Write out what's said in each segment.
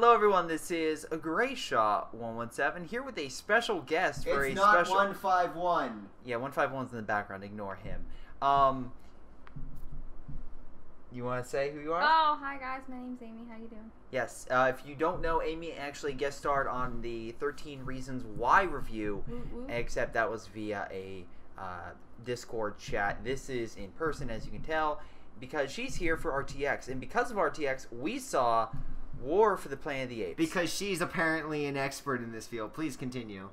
Hello everyone, this is a Greyshot 117 here with a special guest for it's a not special 151. Yeah, 151's in the background, ignore him. You want to say who you are? Oh, hi guys, my name's Amy. How you doing? Yes, if you don't know, Amy actually guest starred on the 13 Reasons Why review, except that was via a Discord chat. This is in person, as you can tell, because she's here for RTX, and because of RTX, we saw War for the Planet of the Apes. Because she's apparently an expert in this field. Please continue.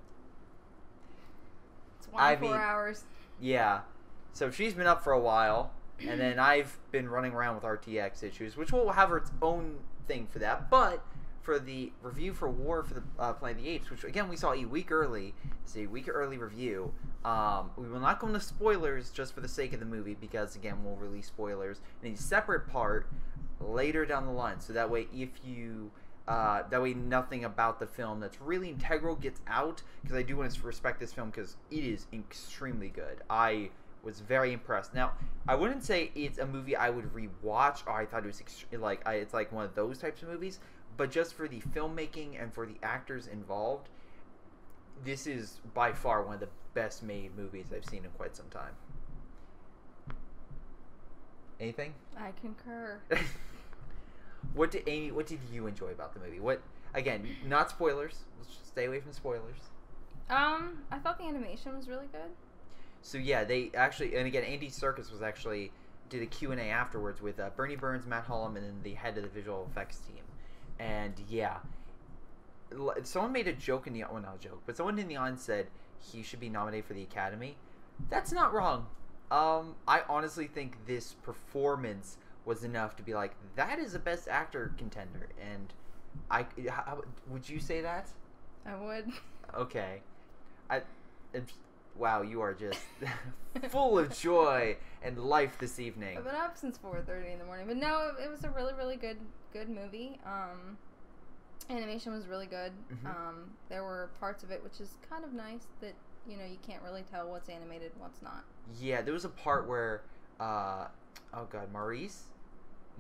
It's 4 hours. Yeah. So she's been up for a while, and then I've been running around with RTX issues, which will have its own thing for that. But for the review for War for the Planet of the Apes, which again we saw a week early, it's a week early review. We will not go into spoilers just for the sake of the movie, because again we'll release spoilers in a separate part later down the line, so that way if you that way nothing about the film that's really integral gets out, because I do want to respect this film because it is extremely good. I was very impressed. Now, I wouldn't say it's a movie I would rewatch, or I thought it was it's like one of those types of movies, but just for the filmmaking and for the actors involved, this is by far one of the best made movies I've seen in quite some time. Anything? I concur. Amy, what did you enjoy about the movie? What, again, not spoilers. Let's just stay away from spoilers. I thought the animation was really good. So yeah, they actually, and again, Andy Serkis was actually did a Q&A afterwards with Bernie Burns, Matt Hullum, and then the head of the visual effects team. And yeah, someone made a joke in the, well, not a joke, but someone in the audience said he should be nominated for the Academy. That's not wrong. I honestly think this performance was enough to be like, that is a Best Actor contender. And would you say that? I would. Okay. Wow, you are just full of joy and life this evening. I've been up since 4:30 in the morning, but no, it was a really, really good movie. Animation was really good. Mm-hmm. There were parts of it which is kind of nice that, you know, you can't really tell what's animated and what's not. Yeah, there was a part where, oh god, Maurice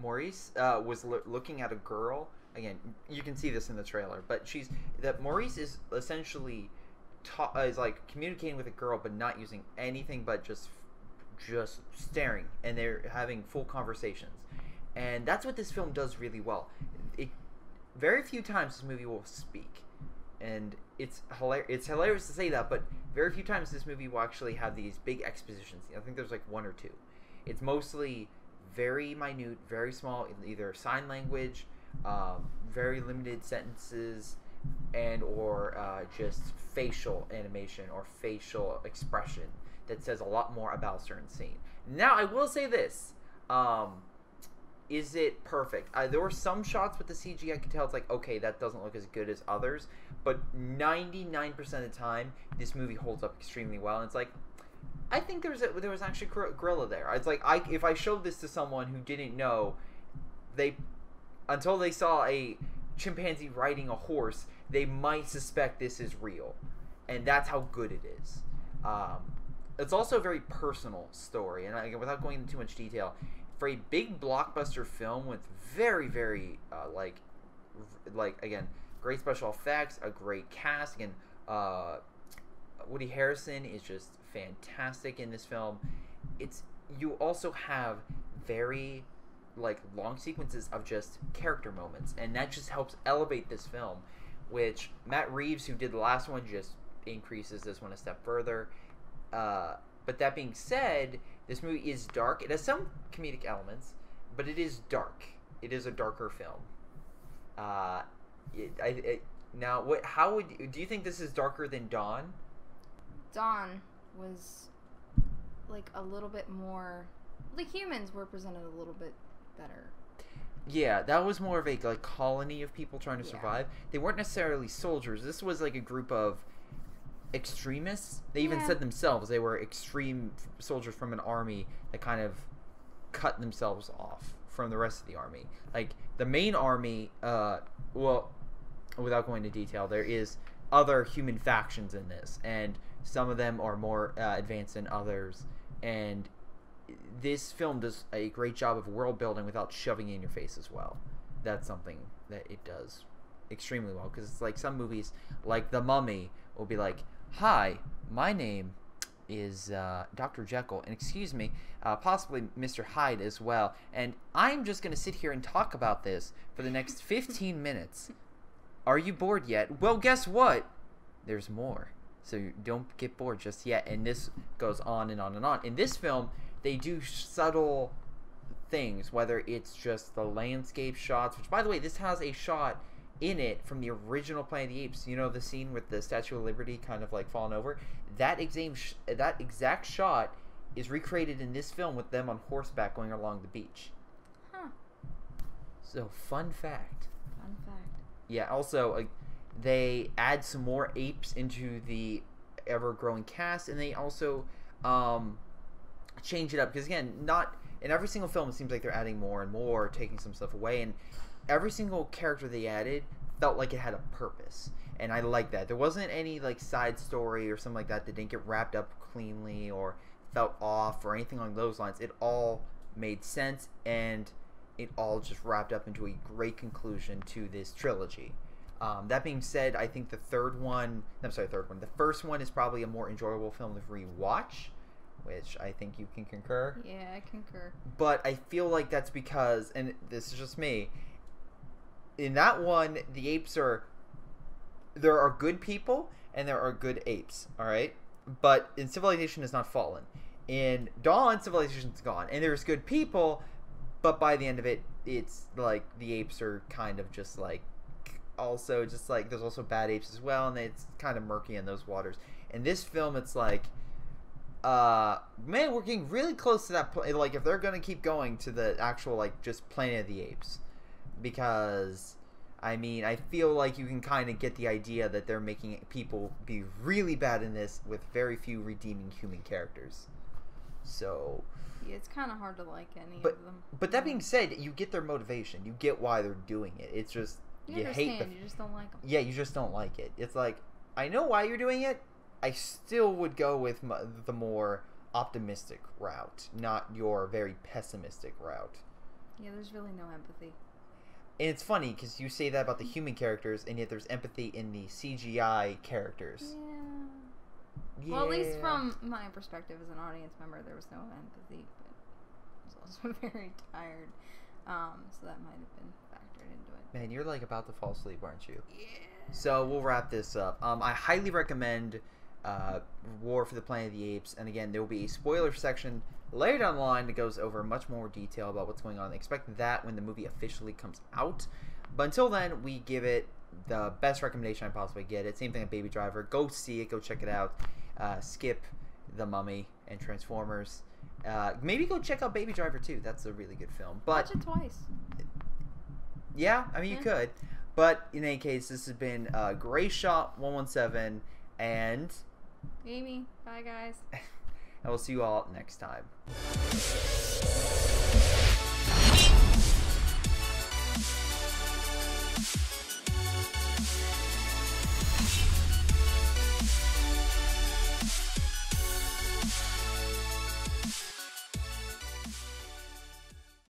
was looking at a girl. Again, you can see this in the trailer, but Maurice is essentially is like communicating with a girl, but not using anything but just staring, and they're having full conversations, and that's what this film does really well. Very few times this movie will speak, and it's hilarious to say that, but very few times this movie will actually have these big expositions. I think there's like one or two. It's mostly very minute, very small, either sign language, very limited sentences, and or just facial animation or facial expression that says a lot more about a certain scene. Now, I will say this. Is it perfect? There were some shots with the CG I could tell it's like, okay, that doesn't look as good as others, but 99% of the time, this movie holds up extremely well, and it's like, I think there was actually gorilla there. It's like, if I showed this to someone who didn't know, until they saw a chimpanzee riding a horse, they might suspect this is real, and that's how good it is. It's also a very personal story, and again, without going into too much detail, for a big blockbuster film with very, very like again, great special effects, a great cast. Again, Woody Harrelson is just fantastic in this film. You also have very like long sequences of just character moments, and that just helps elevate this film, which Matt Reeves, who did the last one, just increases this one a step further. But that being said, this movie is dark. It has some comedic elements, but it is dark. It is a darker film. Now, do you think this is darker than Dawn? Dawn was like a little bit more. The humans were presented a little bit better. Yeah, that was more of a like colony of people trying to survive. They weren't necessarily soldiers. This was like a group of extremists. They even said themselves they were extreme soldiers from an army that kind of cut themselves off from the rest of the army. Like the main army, well, without going into detail, there is other human factions in this, and some of them are more advanced than others, and this film does a great job of world building without shoving it in your face as well. That's something that it does extremely well, because it's like some movies, like The Mummy, will be like, "Hi, my name is Dr. Jekyll, and excuse me, possibly Mr. Hyde as well, and I'm just going to sit here and talk about this for the next 15 minutes. Are you bored yet? Well, guess what? There's more. So you don't get bored just yet." And this goes on and on and on. In this film, they do subtle things, whether it's just the landscape shots, which, by the way, this has a shot in it from the original Planet of the Apes. You know, the scene with the Statue of Liberty kind of like falling over? That exact shot is recreated in this film with them on horseback going along the beach. Huh. So, fun fact. Fun fact. Yeah, also, they add some more apes into the ever-growing cast, and they also change it up. Because, again, not in every single film, it seems like they're adding more and more, taking some stuff away, and every single character they added felt like it had a purpose. And I like that. There wasn't any like side story or something like that didn't get wrapped up cleanly or felt off or anything along those lines. It all made sense, and it all just wrapped up into a great conclusion to this trilogy. That being said, I think the first one is probably a more enjoyable film to rewatch, which I think you can concur. Yeah, I concur. But I feel like that's because, and this is just me, in that one, the apes there are good people and there are good apes, alright? But in Civilization has not fallen. In Dawn, Civilization's gone. And there's good people, but by the end of it, it's like the apes are kind of just like, also just like, there's also bad apes as well, and it's kind of murky in those waters. In this film, it's like, man, we're getting really close to that, like, if they're gonna keep going to the actual, like, just Planet of the Apes. Because, I mean, I feel like you can kind of get the idea that they're making people be really bad in this with very few redeeming human characters. So... yeah, it's kind of hard to like any of them. But that being said, you get their motivation. You get why they're doing it. It's just... you hate them. You just don't like them. Yeah, you just don't like it. It's like, I know why you're doing it. I still would go with the more optimistic route, not your very pessimistic route. Yeah, there's really no empathy. And it's funny because you say that about the human characters, and yet there's empathy in the CGI characters. Yeah. Well, at least from my perspective as an audience member, there was no empathy, but I was also very tired, so that might have been factored into it. Man, you're like about to fall asleep, aren't you? Yeah. So we'll wrap this up. I highly recommend War for the Planet of the Apes, and again, there will be a spoiler section later down the line that goes over much more detail about what's going on. Expect that when the movie officially comes out. But until then, we give it the best recommendation I possibly get it. Same thing with Baby Driver. Go see it. Go check it out. Skip The Mummy and Transformers. Maybe go check out Baby Driver too. That's a really good film. But watch it twice. Yeah, I mean, you could. But in any case, this has been Greyshot 117 and Amy. Bye, guys. And we'll see you all next time.